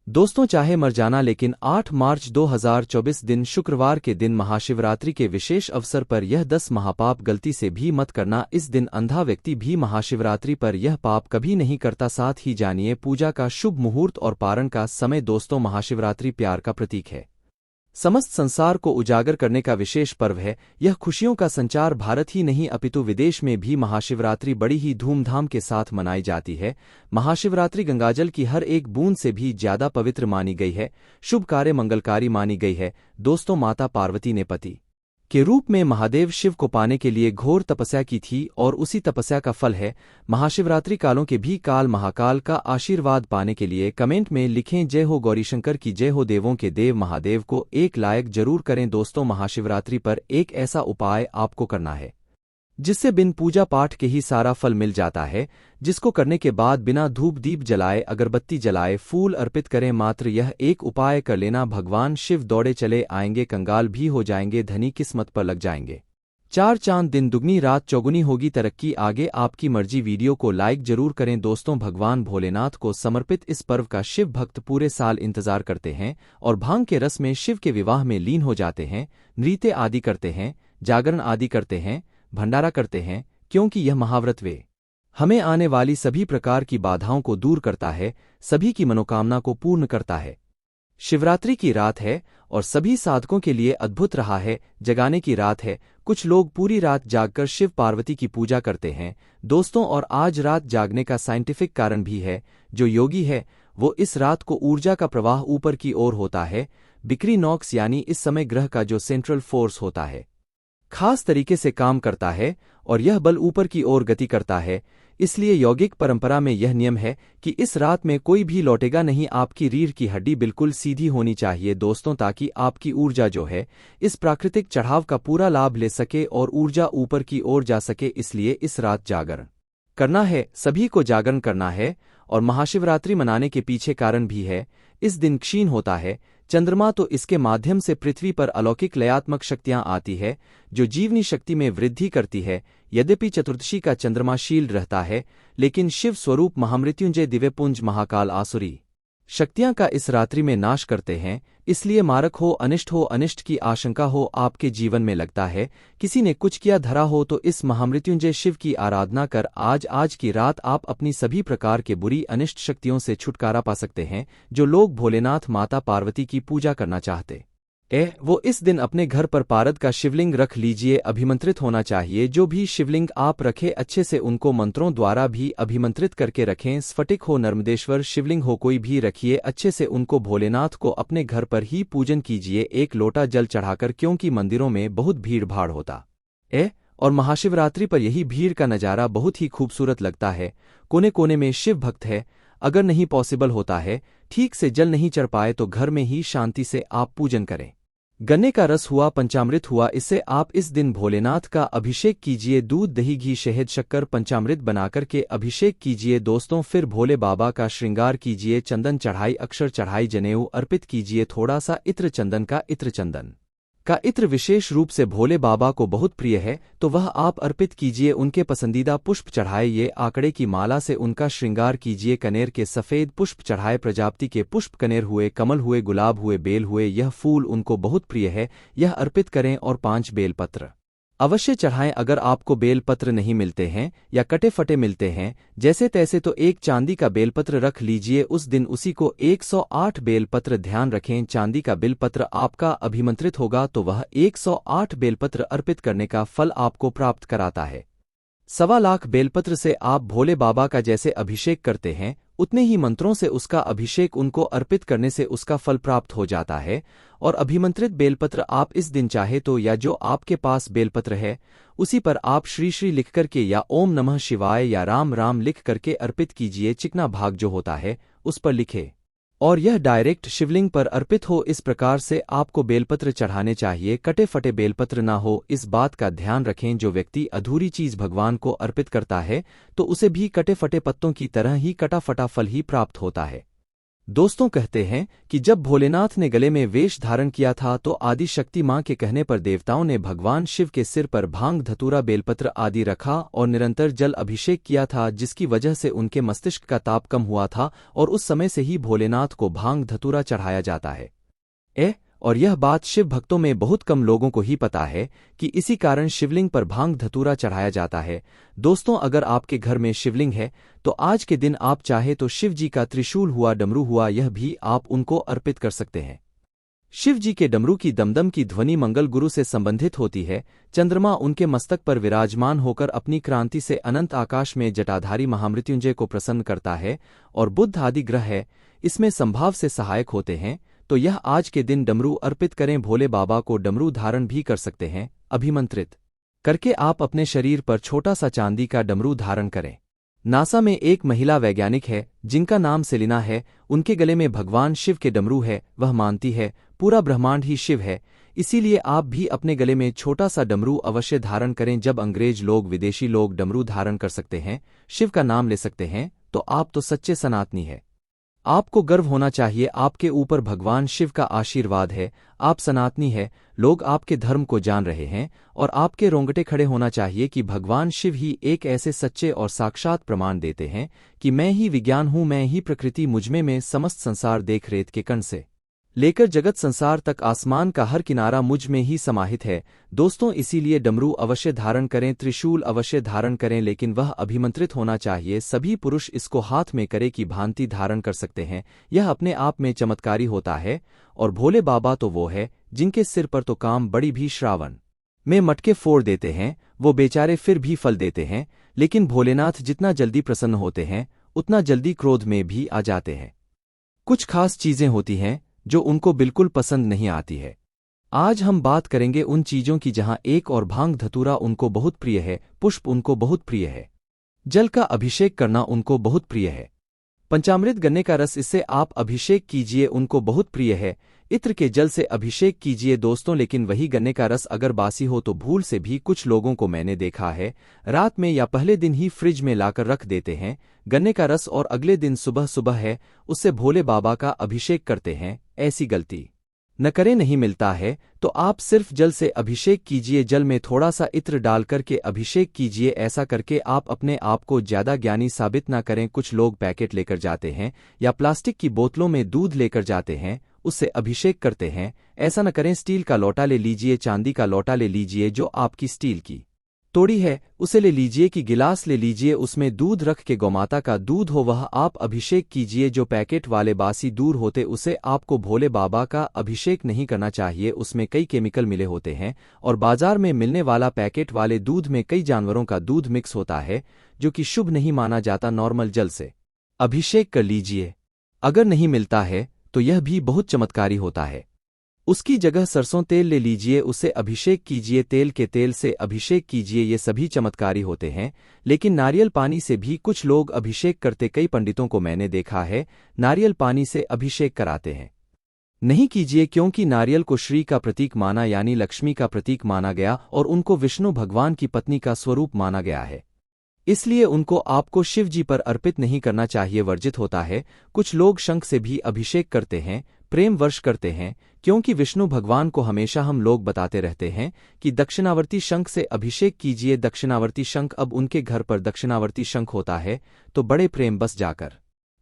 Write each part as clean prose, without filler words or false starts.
दोस्तों, चाहे मर जाना, लेकिन 8 मार्च 2024 दिन शुक्रवार के दिन महाशिवरात्रि के विशेष अवसर पर यह 10 महापाप गलती से भी मत करना। इस दिन अंधा व्यक्ति भी महाशिवरात्रि पर यह पाप कभी नहीं करता। साथ ही जानिए पूजा का शुभ मुहूर्त और पारण का समय। दोस्तों, महाशिवरात्रि प्यार का प्रतीक है, समस्त संसार को उजागर करने का विशेष पर्व है। यह खुशियों का संचार भारत ही नहीं अपितु विदेश में भी महाशिवरात्रि बड़ी ही धूमधाम के साथ मनाई जाती है। महाशिवरात्रि गंगाजल की हर एक बूंद से भी ज्यादा पवित्र मानी गई है, शुभ कार्य मंगलकारी मानी गई है। दोस्तों, माता पार्वती ने पति के रूप में महादेव शिव को पाने के लिए घोर तपस्या की थी और उसी तपस्या का फल है महाशिवरात्रि। कालों के भी काल महाकाल का आशीर्वाद पाने के लिए कमेंट में लिखें जय हो गौरीशंकर की जय हो, देवों के देव महादेव को एक लायक जरूर करें। दोस्तों, महाशिवरात्रि पर एक ऐसा उपाय आपको करना है जिससे बिन पूजा पाठ के ही सारा फल मिल जाता है, जिसको करने के बाद बिना धूप दीप जलाए, अगरबत्ती जलाए, फूल अर्पित करें। मात्र यह एक उपाय कर लेना, भगवान शिव दौड़े चले आएंगे, कंगाल भी हो जाएंगे, धनी किस्मत पर लग जाएंगे। 4 चांद दिन दुगनी रात चौगुनी होगी तरक्की, आगे आपकी मर्जी। वीडियो को लाइक जरूर करें। दोस्तों, भगवान भोलेनाथ को समर्पित इस पर्व का शिव भक्त पूरे साल इंतजार करते हैं और भांग के रस में शिव के विवाह में लीन हो जाते हैं, नृत्य आदि करते हैं, जागरण आदि करते हैं, भंडारा करते हैं, क्योंकि यह महाव्रत वे हमें आने वाली सभी प्रकार की बाधाओं को दूर करता है, सभी की मनोकामना को पूर्ण करता है। शिवरात्रि की रात है और सभी साधकों के लिए अद्भुत रहा है, जगाने की रात है। कुछ लोग पूरी रात जागकर शिव पार्वती की पूजा करते हैं दोस्तों, और आज रात जागने का साइंटिफिक कारण भी है। जो योगी है वो इस रात को ऊर्जा का प्रवाह ऊपर की ओर होता है, बिक्रीनॉक्स यानी इस समय ग्रह का जो सेंट्रल फोर्स होता है खास तरीके से काम करता है और यह बल ऊपर की ओर गति करता है। इसलिए यौगिक परंपरा में यह नियम है कि इस रात में कोई भी लौटेगा नहीं, आपकी रीढ़ की हड्डी बिल्कुल सीधी होनी चाहिए दोस्तों, ताकि आपकी ऊर्जा जो है इस प्राकृतिक चढ़ाव का पूरा लाभ ले सके और ऊर्जा ऊपर की ओर जा सके। इसलिए इस रात जागरण करना है, सभी को जागरण करना है। और महाशिवरात्रि मनाने के पीछे कारण भी है। इस दिन क्षीण होता है चंद्रमा, तो इसके माध्यम से पृथ्वी पर अलौकिक लयात्मक शक्तियां आती है जो जीवनी शक्ति में वृद्धि करती है। यद्यपि चतुर्दशी का चंद्रमा शील रहता है, लेकिन शिव स्वरूप महामृत्युंजय दिव्यपुंज महाकाल आसुरी शक्तियां का इस रात्रि में नाश करते हैं। इसलिए मारक हो, अनिष्ट की आशंका हो आपके जीवन में लगता है, किसी ने कुछ किया धरा हो, तो इस महामृत्युंजय शिव की आराधना कर आज की रात आप अपनी सभी प्रकार के बुरी अनिष्ट शक्तियों से छुटकारा पा सकते हैं। जो लोग भोलेनाथ माता पार्वती की पूजा करना चाहते वो इस दिन अपने घर पर पारद का शिवलिंग रख लीजिए, अभिमंत्रित होना चाहिए। जो भी शिवलिंग आप रखें अच्छे से उनको मंत्रों द्वारा भी अभिमंत्रित करके रखें। स्फटिक हो, नर्मदेश्वर शिवलिंग हो, कोई भी रखिए, अच्छे से उनको भोलेनाथ को अपने घर पर ही पूजन कीजिए, एक लोटा जल चढ़ाकर, क्योंकि मंदिरों में बहुत भीड़ भाड़ होता और महाशिवरात्रि पर यही भीड़ का नज़ारा बहुत ही खूबसूरत लगता है। कोने कोने में शिव भक्त है। अगर नहीं पॉसिबल होता है, ठीक से जल नहीं चढ़ पाए, तो घर में ही शांति से आप पूजन करें। गन्ने का रस हुआ, पंचामृत हुआ, इससे आप इस दिन भोलेनाथ का अभिषेक कीजिए। दूध, दही, घी, शहद, शक्कर, पंचामृत बनाकर के अभिषेक कीजिए दोस्तों। फिर भोले बाबा का श्रृंगार कीजिए, चंदन चढ़ाई, अक्षर चढ़ाई, जनेऊ अर्पित कीजिए, थोड़ा सा इत्र, चंदन का इत्र विशेष रूप से भोले बाबा को बहुत प्रिय है, तो वह आप अर्पित कीजिए। उनके पसंदीदा पुष्प चढ़ाइए, आंकड़े की माला से उनका श्रृंगार कीजिए। कनेर के सफेद पुष्प चढ़ाए, प्रजापति के पुष्प, कनेर हुए, कमल हुए, गुलाब हुए, बेल हुए, यह फूल उनको बहुत प्रिय है, यह अर्पित करें। और 5 बेलपत्र अवश्य चढ़ाएं। अगर आपको बेलपत्र नहीं मिलते हैं या कटे फटे मिलते हैं जैसे तैसे, तो एक चांदी का बेलपत्र रख लीजिए। उस दिन उसी को 108 बेलपत्र, ध्यान रखें चांदी का बेलपत्र आपका अभिमंत्रित होगा तो वह 108 बेलपत्र अर्पित करने का फल आपको प्राप्त कराता है। 1.25 लाख बेलपत्र से आप भोले बाबा का जैसे अभिषेक करते हैं, उतने ही मंत्रों से उसका अभिषेक उनको अर्पित करने से उसका फल प्राप्त हो जाता है। और अभिमंत्रित बेलपत्र आप इस दिन चाहे तो, या जो आपके पास बेलपत्र है उसी पर आप श्री श्री लिख करके या ओम नमः शिवाय या राम राम लिख करके अर्पित कीजिए। चिकना भाग जो होता है उस पर लिखे और यह डायरेक्ट शिवलिंग पर अर्पित हो। इस प्रकार से आपको बेलपत्र चढ़ाने चाहिए, कटे फटे बेलपत्र ना हो। इस बात का ध्यान रखें, जो व्यक्ति अधूरी चीज भगवान को अर्पित करता है तो उसे भी कटे फटे पत्तों की तरह ही कटा फटा फल ही प्राप्त होता है। दोस्तों कहते हैं कि जब भोलेनाथ ने गले में वेश धारण किया था तो आदि शक्ति मां के कहने पर देवताओं ने भगवान शिव के सिर पर भांग धतूरा बेलपत्र आदि रखा और निरंतर जल अभिषेक किया था, जिसकी वजह से उनके मस्तिष्क का ताप कम हुआ था और उस समय से ही भोलेनाथ को भांग धतूरा चढ़ाया जाता है। और यह बात शिव भक्तों में बहुत कम लोगों को ही पता है कि इसी कारण शिवलिंग पर भांग धतूरा चढ़ाया जाता है। दोस्तों, अगर आपके घर में शिवलिंग है तो आज के दिन आप चाहे तो शिव जी का त्रिशूल हुआ, डमरू हुआ, यह भी आप उनको अर्पित कर सकते हैं। शिव जी के डमरू की दमदम की ध्वनि मंगल गुरु से संबंधित होती है। चंद्रमा उनके मस्तक पर विराजमान होकर अपनी क्रांति से अनंत आकाश में जटाधारी महामृत्युंजय को प्रसन्न करता है और बुध आदि ग्रह है इसमें संभाव से सहायक होते हैं। तो यह आज के दिन डमरू अर्पित करें। भोले बाबा को डमरू धारण भी कर सकते हैं। अभिमंत्रित करके आप अपने शरीर पर छोटा सा चांदी का डमरू धारण करें। नासा में एक महिला वैज्ञानिक है जिनका नाम सेलिना है। उनके गले में भगवान शिव के डमरू है। वह मानती है पूरा ब्रह्मांड ही शिव है, इसीलिए आप भी अपने गले में छोटा सा डमरू अवश्य धारण करें। जब अंग्रेज लोग, विदेशी लोग डमरू धारण कर सकते हैं, शिव का नाम ले सकते हैं, तो आप तो सच्चे सनातनी है। आपको गर्व होना चाहिए, आपके ऊपर भगवान शिव का आशीर्वाद है। आप सनातनी है, लोग आपके धर्म को जान रहे हैं और आपके रोंगटे खड़े होना चाहिए कि भगवान शिव ही एक ऐसे सच्चे और साक्षात प्रमाण देते हैं कि मैं ही विज्ञान हूँ, मैं ही प्रकृति, मुझमें में समस्त संसार देख रेत के कण से लेकर जगत संसार तक आसमान का हर किनारा मुझ में ही समाहित है। दोस्तों, इसीलिए डमरू अवश्य धारण करें, त्रिशूल अवश्य धारण करें, लेकिन वह अभिमंत्रित होना चाहिए। सभी पुरुष इसको हाथ में करे की भांति धारण कर सकते हैं। यह अपने आप में चमत्कारी होता है। और भोले बाबा तो वो है जिनके सिर पर तो काम बड़ी भी श्रावण में मटके फोड़ देते हैं, वो बेचारे फिर भी फल देते हैं। लेकिन भोलेनाथ जितना जल्दी प्रसन्न होते हैं उतना जल्दी क्रोध में भी आ जाते हैं। कुछ खास चीजें होती हैं जो उनको बिल्कुल पसंद नहीं आती है। आज हम बात करेंगे उन चीजों की जहां एक और भांग धतूरा उनको बहुत प्रिय है, पुष्प उनको बहुत प्रिय है, जल का अभिषेक करना उनको बहुत प्रिय है, पंचामृत गन्ने का रस, इससे आप अभिषेक कीजिए, उनको बहुत प्रिय है। इत्र के जल से अभिषेक कीजिए दोस्तों। लेकिन वही गन्ने का रस अगर बासी हो तो भूल से भी कुछ लोगों को मैंने देखा है रात में या पहले दिन ही फ्रिज में लाकर रख देते हैं गन्ने का रस और अगले दिन सुबह सुबह है उससे भोले बाबा का अभिषेक करते हैं। ऐसी गलती न करें। नहीं मिलता है तो आप सिर्फ जल से अभिषेक कीजिए, जल में थोड़ा सा इत्र डाल करके अभिषेक कीजिए। ऐसा करके आप अपने आप को ज्यादा ज्ञानी साबित ना करें। कुछ लोग पैकेट लेकर जाते हैं या प्लास्टिक की बोतलों में दूध लेकर जाते हैं, उससे अभिषेक करते हैं। ऐसा न करें। स्टील का लोटा ले लीजिए, चांदी का लोटा ले लीजिए, जो आपकी स्टील की तोड़ी है उसे ले लीजिए, कि गिलास ले लीजिए, उसमें दूध रख के गौमाता का दूध हो वह आप अभिषेक कीजिए। जो पैकेट वाले बासी दूध होते उसे आपको भोले बाबा का अभिषेक नहीं करना चाहिए, उसमें कई केमिकल मिले होते हैं। और बाजार में मिलने वाला पैकेट वाले दूध में कई जानवरों का दूध मिक्स होता है जो कि शुभ नहीं माना जाता। नॉर्मल जल से अभिषेक कर लीजिए। अगर नहीं मिलता है तो यह भी बहुत चमत्कारी होता है। उसकी जगह सरसों तेल ले लीजिए, उसे अभिषेक कीजिए, तेल के तेल से अभिषेक कीजिए, ये सभी चमत्कारी होते हैं। लेकिन नारियल पानी से भी कुछ लोग अभिषेक करते, कई पंडितों को मैंने देखा है नारियल पानी से अभिषेक कराते हैं। नहीं कीजिए, क्योंकि नारियल को श्री का प्रतीक माना यानी लक्ष्मी का प्रतीक माना गया और उनको विष्णु भगवान की पत्नी का स्वरूप माना गया है, इसलिए उनको आपको शिव जी पर अर्पित नहीं करना चाहिए, वर्जित होता है। कुछ लोग शंख से भी अभिषेक करते हैं, प्रेम वर्ष करते हैं, क्योंकि विष्णु भगवान को हमेशा हम लोग बताते रहते हैं कि दक्षिणावर्ती शंख से अभिषेक कीजिए। दक्षिणावर्ती शंख, अब उनके घर पर दक्षिणावर्ती शंख होता है तो बड़े प्रेम बस जाकर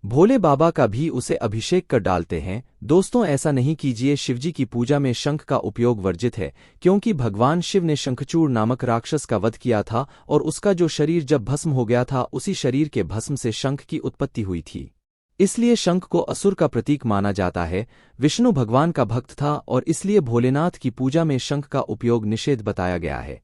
भोले बाबा का भी उसे अभिषेक कर डालते हैं। दोस्तों, ऐसा नहीं कीजिए। शिवजी की पूजा में शंख का उपयोग वर्जित है, क्योंकि भगवान शिव ने शंखचूड़ नामक राक्षस का वध किया था और उसका जो शरीर जब भस्म हो गया था उसी शरीर के भस्म से शंख की उत्पत्ति हुई थी, इसलिए शंख को असुर का प्रतीक माना जाता है। विष्णु भगवान का भक्त था और इसलिए भोलेनाथ की पूजा में शंख का उपयोग निषेध बताया गया है।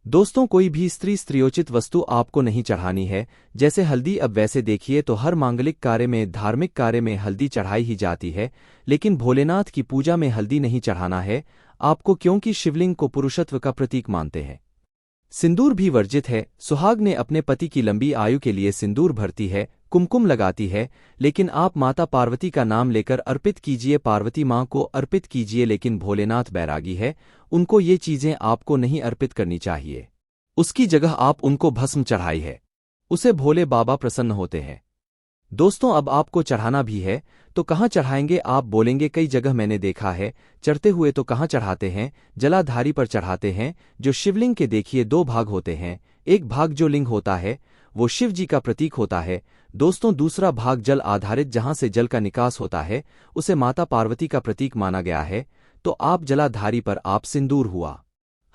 दोस्तों, कोई भी स्त्रियोचित वस्तु आपको नहीं चढ़ानी है, जैसे हल्दी। अब वैसे देखिए तो हर मांगलिक कार्य में, धार्मिक कार्य में हल्दी चढ़ाई ही जाती है, लेकिन भोलेनाथ की पूजा में हल्दी नहीं चढ़ाना है आपको, क्योंकि शिवलिंग को पुरुषत्व का प्रतीक मानते हैं। सिंदूर भी वर्जित है। सुहाग ने अपने पति की लंबी आयु के लिए सिंदूर भरती है, कुमकुम लगाती है, लेकिन आप माता पार्वती का नाम लेकर अर्पित कीजिए, पार्वती माँ को अर्पित कीजिए। लेकिन भोलेनाथ बैरागी है, उनको ये चीजें आपको नहीं अर्पित करनी चाहिए, उसकी जगह आप उनको भस्म चढ़ाई है, उसे भोले बाबा प्रसन्न होते हैं। दोस्तों, अब आपको चढ़ाना भी है तो कहाँ चढ़ाएंगे? आप बोलेंगे कई जगह मैंने देखा है, चढ़ते हुए तो कहाँ चढ़ाते हैं, जलाधारी पर चढ़ाते हैं। जो शिवलिंग के देखिए दो भाग होते हैं, एक भाग जो लिंग होता है वो शिव जी का प्रतीक होता है दोस्तों, दूसरा भाग जल आधारित जहां से जल का निकास होता है उसे माता पार्वती का प्रतीक माना गया है। तो आप जलाधारी पर आप सिंदूर हुआ,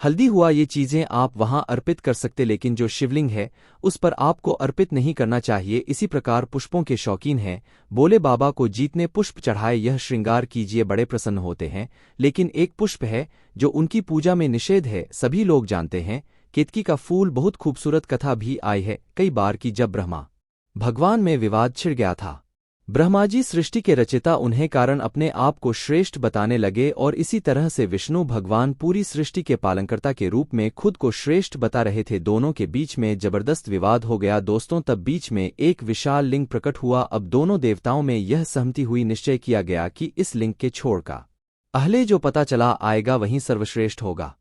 हल्दी हुआ, ये चीजें आप वहां अर्पित कर सकते, लेकिन जो शिवलिंग है उस पर आपको अर्पित नहीं करना चाहिए। इसी प्रकार पुष्पों के शौकीन हैं, बोले बाबा को जितने पुष्प चढ़ाए यह श्रृंगार कीजिए, बड़े प्रसन्न होते हैं। लेकिन एक पुष्प है जो उनकी पूजा में निषेध है, सभी लोग जानते हैं, केतकी का फूल। बहुत खूबसूरत कथा भी आई है कई बार की जब ब्रह्मा भगवान में विवाद छिड़ गया था। ब्रह्मा जी सृष्टि के रचयिता उन्हें कारण अपने आप को श्रेष्ठ बताने लगे और इसी तरह से विष्णु भगवान पूरी सृष्टि के पालनकर्ता के रूप में खुद को श्रेष्ठ बता रहे थे। दोनों के बीच में जबरदस्त विवाद हो गया दोस्तों। तब बीच में एक विशाल लिंग प्रकट हुआ। अब दोनों देवताओं में यह सहमति हुई, निश्चय किया गया कि इस लिंग के छोड़ का अहले जो पता चला आएगा वहीं सर्वश्रेष्ठ होगा।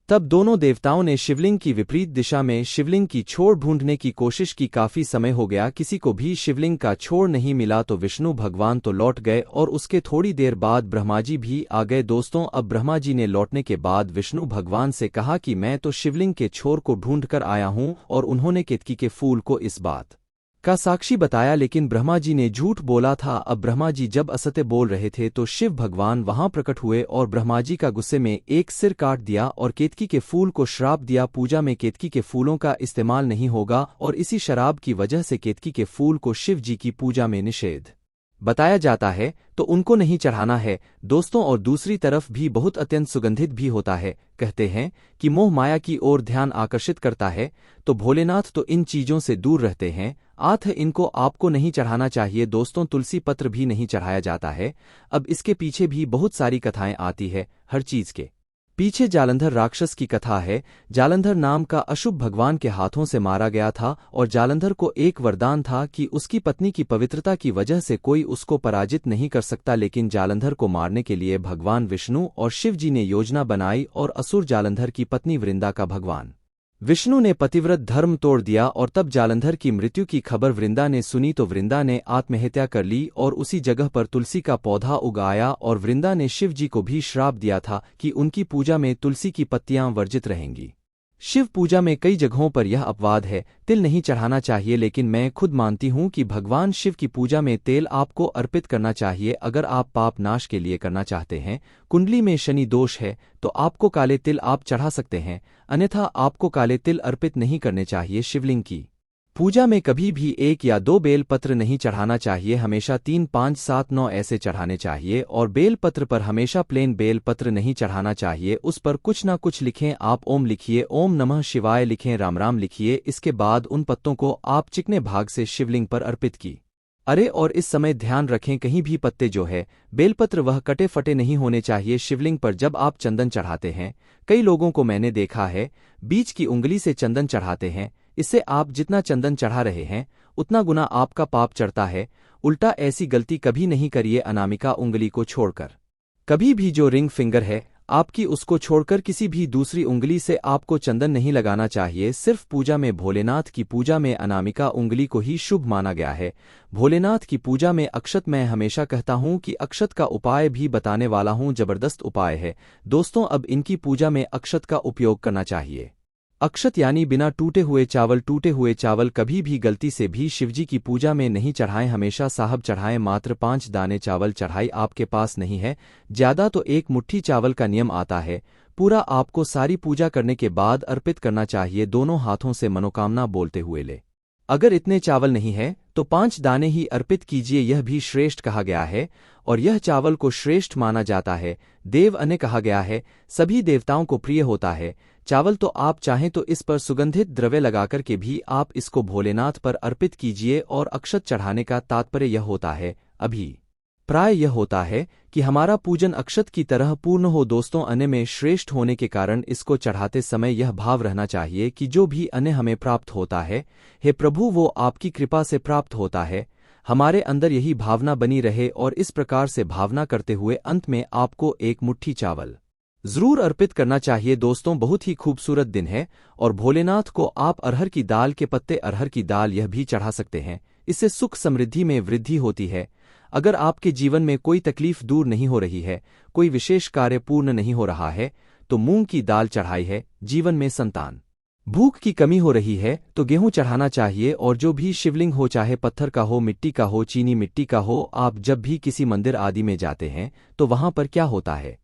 तब दोनों देवताओं ने शिवलिंग की विपरीत दिशा में शिवलिंग की छोर ढूंढने की कोशिश की। काफी समय हो गया, किसी को भी शिवलिंग का छोर नहीं मिला। तो विष्णु भगवान तो लौट गए और उसके थोड़ी देर बाद ब्रह्मा जी भी आ गए दोस्तों। अब ब्रह्मा जी ने लौटने के बाद विष्णु भगवान से कहा कि मैं तो शिवलिंग के छोर को ढूंढ कर आया हूं, और उन्होंने केतकी के फूल को इस बात का साक्षी बताया, लेकिन ब्रह्मा जी ने झूठ बोला था। अब ब्रह्मा जी जब असत्य बोल रहे थे तो शिव भगवान वहां प्रकट हुए और ब्रह्मा जी का गुस्से में एक सिर काट दिया और केतकी के फूल को श्राप दिया। पूजा में केतकी के फूलों का इस्तेमाल नहीं होगा, और इसी शराब की वजह से केतकी के फूल को शिव जी की पूजा में निषेध बताया जाता है, तो उनको नहीं चढ़ाना है दोस्तों। और दूसरी तरफ भी बहुत अत्यंत सुगंधित भी होता है। कहते हैं कि मोह माया की ओर ध्यान आकर्षित करता है, तो भोलेनाथ तो इन चीजों से दूर रहते हैं। इनको आपको नहीं चढ़ाना चाहिए दोस्तों। तुलसी पत्र भी नहीं चढ़ाया जाता है। अब इसके पीछे भी बहुत सारी कथाएं आती है। हर चीज के पीछे जालंधर राक्षस की कथा है। जालंधर नाम का अशुभ भगवान के हाथों से मारा गया था, और जालंधर को एक वरदान था कि उसकी पत्नी की पवित्रता की वजह से कोई उसको पराजित नहीं कर सकता। लेकिन जालंधर को मारने के लिए भगवान विष्णु और शिव जी ने योजना बनाई, और असुर जालंधर की पत्नी वृंदा का भगवान विष्णु ने पतिव्रत धर्म तोड़ दिया। और तब जालंधर की मृत्यु की खबर वृंदा ने सुनी तो वृंदा ने आत्महत्या कर ली, और उसी जगह पर तुलसी का पौधा उगाया। और वृंदा ने शिव जी को भी श्राप दिया था कि उनकी पूजा में तुलसी की पत्तियां वर्जित रहेंगी। शिव पूजा में कई जगहों पर यह अपवाद है, तिल नहीं चढ़ाना चाहिए, लेकिन मैं खुद मानती हूं कि भगवान शिव की पूजा में तेल आपको अर्पित करना चाहिए अगर आप पाप नाश के लिए करना चाहते हैं। कुंडली में शनि दोष है तो आपको काले तिल आप चढ़ा सकते हैं, अन्यथा आपको काले तिल अर्पित नहीं करने चाहिए। शिवलिंग की पूजा में कभी भी 1 या 2 बेल पत्र नहीं चढ़ाना चाहिए, हमेशा 3, 5, 7, 9 ऐसे चढ़ाने चाहिए। और बेल पत्र पर हमेशा प्लेन बेल पत्र नहीं चढ़ाना चाहिए, उस पर कुछ ना कुछ लिखें। आप ओम लिखिए, ओम नमः शिवाय लिखें, राम राम लिखिए। इसके बाद उन पत्तों को आप चिकने भाग से शिवलिंग पर अर्पित की अरे और इस समय ध्यान रखें कहीं भी पत्ते जो है बेलपत्र वह कटे फटे नहीं होने चाहिए। शिवलिंग पर जब आप चंदन चढ़ाते हैं, कई लोगों को मैंने देखा है बीच की उंगली से चंदन चढ़ाते हैं। इससे आप जितना चंदन चढ़ा रहे हैं उतना गुना आपका पाप चढ़ता है। उल्टा ऐसी गलती कभी नहीं करिए। अनामिका उंगली को छोड़कर कभी भी जो रिंग फिंगर है आपकी, उसको छोड़कर किसी भी दूसरी उंगली से आपको चंदन नहीं लगाना चाहिए। सिर्फ पूजा में, भोलेनाथ की पूजा में अनामिका उंगली को ही शुभ माना गया है। भोलेनाथ की पूजा में अक्षत, मैं हमेशा कहता हूं कि अक्षत का उपाय भी बताने वाला हूं, जबरदस्त उपाय है दोस्तों। अब इनकी पूजा में अक्षत का उपयोग करना चाहिए। अक्षत यानी बिना टूटे हुए चावल। टूटे हुए चावल कभी भी गलती से भी शिवजी की पूजा में नहीं चढ़ाएं, हमेशा साहब चढ़ाएं। मात्र 5 दाने चावल चढ़ाई आपके पास नहीं है, ज्यादा तो 1 मुट्ठी चावल का नियम आता है। पूरा आपको सारी पूजा करने के बाद अर्पित करना चाहिए, दोनों हाथों से मनोकामना बोलते हुए ले। अगर इतने चावल नहीं है तो 5 दाने ही अर्पित कीजिए, यह भी श्रेष्ठ कहा गया है और यह चावल को श्रेष्ठ माना जाता है। देव अने कहा गया है, सभी देवताओं को प्रिय होता है चावल। तो आप चाहें तो इस पर सुगंधित द्रव्य लगाकर के भी आप इसको भोलेनाथ पर अर्पित कीजिए। और अक्षत चढ़ाने का तात्पर्य यह होता है, अभी प्राय यह होता है कि हमारा पूजन अक्षत की तरह पूर्ण हो दोस्तों। अन्न में श्रेष्ठ होने के कारण इसको चढ़ाते समय यह भाव रहना चाहिए कि जो भी अन्न हमें प्राप्त होता है, हे प्रभु, वो आपकी कृपा से प्राप्त होता है। हमारे अंदर यही भावना बनी रहे और इस प्रकार से भावना करते हुए अंत में आपको 1 मुट्ठी चावल जरूर अर्पित करना चाहिए दोस्तों। बहुत ही खूबसूरत दिन है और भोलेनाथ को आप अरहर की दाल के पत्ते, अरहर की दाल यह भी चढ़ा सकते हैं, इससे सुख समृद्धि में वृद्धि होती है। अगर आपके जीवन में कोई तकलीफ दूर नहीं हो रही है, कोई विशेष कार्य पूर्ण नहीं हो रहा है, तो मूंग की दाल चढ़ाई है। जीवन में संतान भूख की कमी हो रही है तो गेहूं चढ़ाना चाहिए। और जो भी शिवलिंग हो, चाहे पत्थर का हो, मिट्टी का हो, चीनी मिट्टी का हो, आप जब भी किसी मंदिर आदि में जाते हैं तो वहां पर क्या होता है,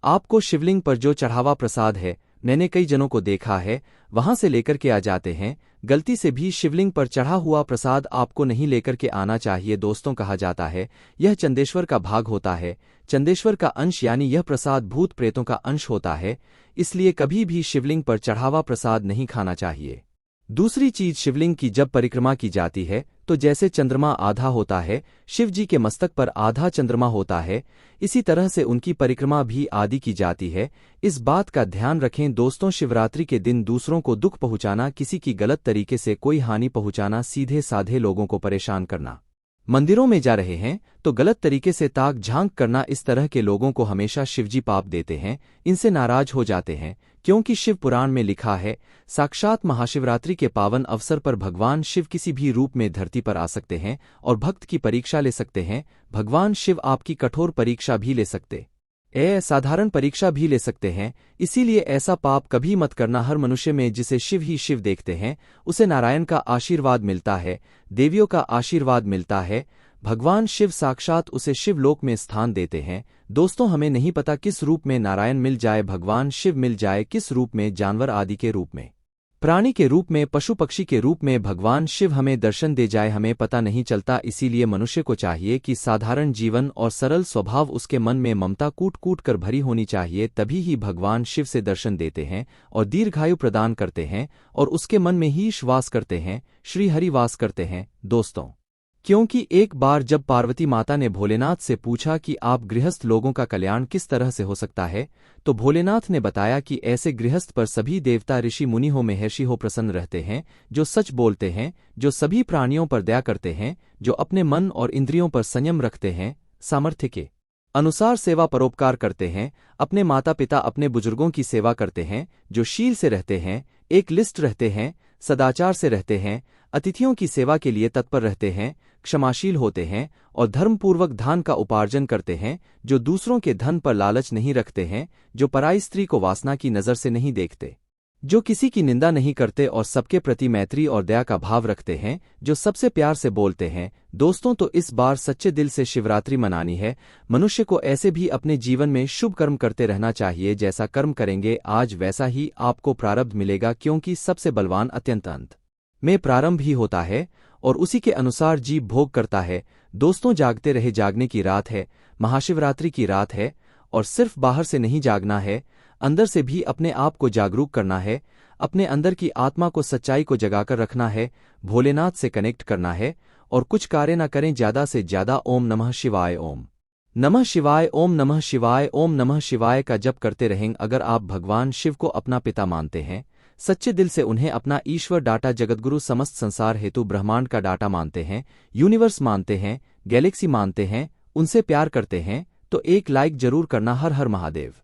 आपको शिवलिंग पर जो चढ़ावा प्रसाद है, मैंने कई जनों को देखा है, वहां से लेकर के आ जाते हैं। गलती से भी शिवलिंग पर चढ़ा हुआ प्रसाद आपको नहीं लेकर के आना चाहिए। दोस्तों, कहा जाता है यह चंदेश्वर का भाग होता है। चंदेश्वर का अंश यानी यह प्रसाद भूत प्रेतों का अंश होता है, इसलिए कभी भी शिवलिंग पर चढ़ावा प्रसाद नहीं खाना चाहिए। दूसरी चीज, शिवलिंग की जब परिक्रमा की जाती है तो जैसे चंद्रमा आधा होता है, शिव जी के मस्तक पर आधा चंद्रमा होता है, इसी तरह से उनकी परिक्रमा भी आदि की जाती है। इस बात का ध्यान रखें दोस्तों, शिवरात्रि के दिन दूसरों को दुख पहुंचाना, किसी की गलत तरीके से कोई हानि पहुंचाना, सीधे साधे लोगों को परेशान करना, मंदिरों में जा रहे हैं तो गलत तरीके से ताक झांक करना, इस तरह के लोगों को हमेशा शिवजी पाप देते हैं, इनसे नाराज हो जाते हैं। क्योंकि शिव पुराण में लिखा है, साक्षात महाशिवरात्रि के पावन अवसर पर भगवान शिव किसी भी रूप में धरती पर आ सकते हैं और भक्त की परीक्षा ले सकते हैं। भगवान शिव आपकी कठोर परीक्षा भी ले सकते, साधारण परीक्षा भी ले सकते हैं। इसीलिए ऐसा पाप कभी मत करना। हर मनुष्य में जिसे शिव ही शिव देखते हैं, उसे नारायण का आशीर्वाद मिलता है, देवियों का आशीर्वाद मिलता है। भगवान शिव साक्षात उसे शिवलोक में स्थान देते हैं। दोस्तों, हमें नहीं पता किस रूप में नारायण मिल जाए, भगवान शिव मिल जाए किस रूप में, जानवर आदि के रूप में, प्राणी के रूप में, पशु पक्षी के रूप में भगवान शिव हमें दर्शन दे जाए, हमें पता नहीं चलता। इसीलिए मनुष्य को चाहिए कि साधारण जीवन और सरल स्वभाव, उसके मन में ममता कूट कूट कर भरी होनी चाहिए, तभी ही भगवान शिव से दर्शन देते हैं और दीर्घायु प्रदान करते हैं और उसके मन में ही वास करते हैं, श्री हरि वास करते हैं। दोस्तों, क्योंकि एक बार जब पार्वती माता ने भोलेनाथ से पूछा कि आप गृहस्थ लोगों का कल्याण किस तरह से हो सकता है, तो भोलेनाथ ने बताया कि ऐसे गृहस्थ पर सभी देवता, ऋषि, मुनि हो, महर्षि हो प्रसन्न रहते हैं, जो सच बोलते हैं, जो सभी प्राणियों पर दया करते हैं, जो अपने मन और इंद्रियों पर संयम रखते हैं, सामर्थ्य के अनुसार सेवा परोपकार करते हैं, अपने माता पिता, अपने बुजुर्गों की सेवा करते हैं, जो शील से रहते हैं, एक लिस्ट रहते हैं, सदाचार से रहते हैं, अतिथियों की सेवा के लिए तत्पर रहते हैं, क्षमाशील होते हैं और धर्मपूर्वक धन का उपार्जन करते हैं, जो दूसरों के धन पर लालच नहीं रखते हैं, जो पराई स्त्री को वासना की नजर से नहीं देखते, जो किसी की निंदा नहीं करते और सबके प्रति मैत्री और दया का भाव रखते हैं, जो सबसे प्यार से बोलते हैं। दोस्तों, तो इस बार सच्चे दिल से शिवरात्रि मनानी है। मनुष्य को ऐसे भी अपने जीवन में शुभ कर्म करते रहना चाहिए। जैसा कर्म करेंगे आज वैसा ही आपको प्रारब्ध मिलेगा, क्योंकि सबसे बलवान अत्यंत अंत में प्रारंभ ही होता है और उसी के अनुसार जीव भोग करता है। दोस्तों, जागते रहे, जागने की रात है, महाशिवरात्रि की रात है और सिर्फ बाहर से नहीं जागना है, अंदर से भी अपने आप को जागरूक करना है, अपने अंदर की आत्मा को, सच्चाई को जगाकर रखना है, भोलेनाथ से कनेक्ट करना है और कुछ कार्य न करें ज्यादा से ज्यादा। ओम नमः शिवाय, ओम नमः शिवाय, ओम नमः शिवाय, ओम नमः शिवाय का जप करते रहें। अगर आप भगवान शिव को अपना पिता मानते हैं, सच्चे दिल से उन्हें अपना ईश्वर डाटा, जगतगुरु, समस्त संसार हेतु ब्रह्मांड का डाटा मानते हैं, यूनिवर्स मानते हैं, गैलेक्सी मानते हैं, उनसे प्यार करते हैं, तो एक लाइक जरूर करना। हर हर महादेव।